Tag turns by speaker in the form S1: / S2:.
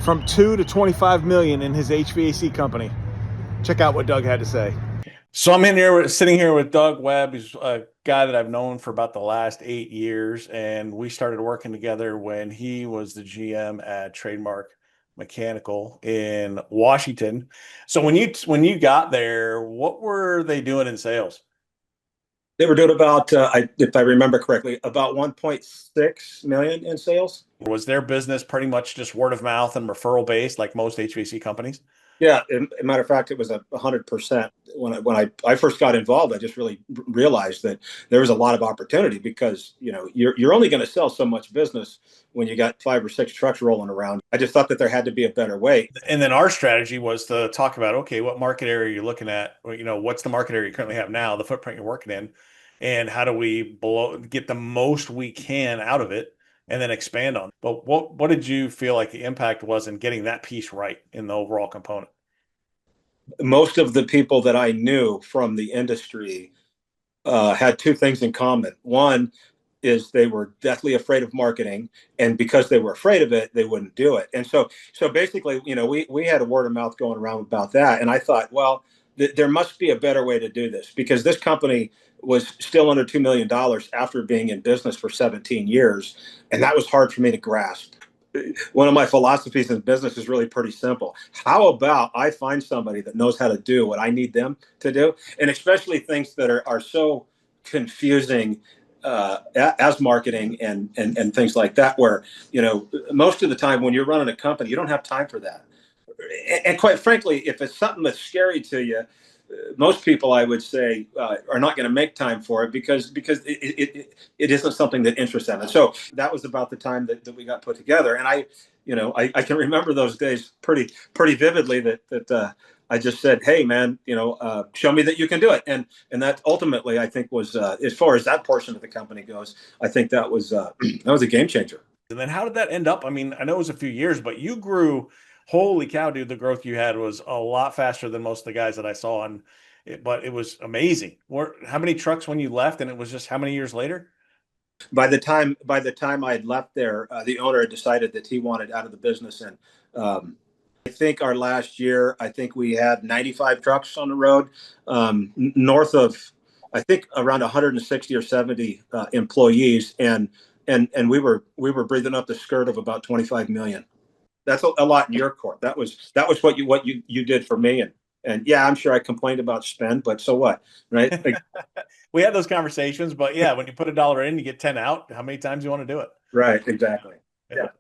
S1: from 2 to 25 million in his HVAC company. Check out what Doug had to say. So I'm sitting here with Doug Webb. He's a guy that I've known for about the last 8 years, and we started working together when he was the GM at Trademark Mechanical in Washington. So when you got there, what were they doing in sales?
S2: They were doing about, if I remember correctly, about 1.6 million in sales.
S1: Was their business pretty much just word of mouth and referral based, like most HVAC companies?
S2: Yeah, as a matter of fact, it was 100%. When I first got involved, I just really realized that there was a lot of opportunity because you're only going to sell so much business when you got 5 or 6 trucks rolling around. I just thought that there had to be a better way.
S1: And then our strategy was to talk about, okay, what market area are you looking at? Or, what's the market area you currently have now, the footprint you're working in, and how do we get the most we can out of it and then expand on it. But what did you feel like the impact was in getting that piece right in the overall component?
S2: Most of the people that I knew from the industry had 2 things in common. One is they were deathly afraid of marketing, and because they were afraid of it, they wouldn't do it. And so basically, we had a word of mouth going around about that, and I thought, well, there must be a better way to do this because this company was still under $2 million after being in business for 17 years, and that was hard for me to grasp. One of my philosophies in business is really pretty simple. How about I find somebody that knows how to do what I need them to do, and especially things that are so confusing as marketing and things like that, where most of the time when you're running a company, you don't have time for that. And quite frankly, if it's something that's scary to you, most people, I would say, are not going to make time for it because it isn't something that interests them. And so that was about the time that we got put together. And I can remember those days pretty vividly. That I just said, "Hey, man, show me that you can do it." And that ultimately, I think, was as far as that portion of the company goes, I think that was that was a game changer.
S1: And then how did that end up? I mean, I know it was a few years, but you grew. Holy cow, dude! The growth you had was a lot faster than most of the guys that I saw, but it was amazing. How many trucks when you left, and it was just how many years later?
S2: By the time I had left there, the owner had decided that he wanted out of the business, and I think our last year, I think we had 95 trucks on the road, north of, I think, around 160 or 70 employees, and we were breathing up the skirt of about 25 million. That's a lot in your court. That was what you did for me, and yeah, I'm sure I complained about spend, but so what, right?
S1: We had those conversations, but yeah, when you put $1 in, you get 10 out. How many times do you want to do it?
S2: Right, exactly. Yeah.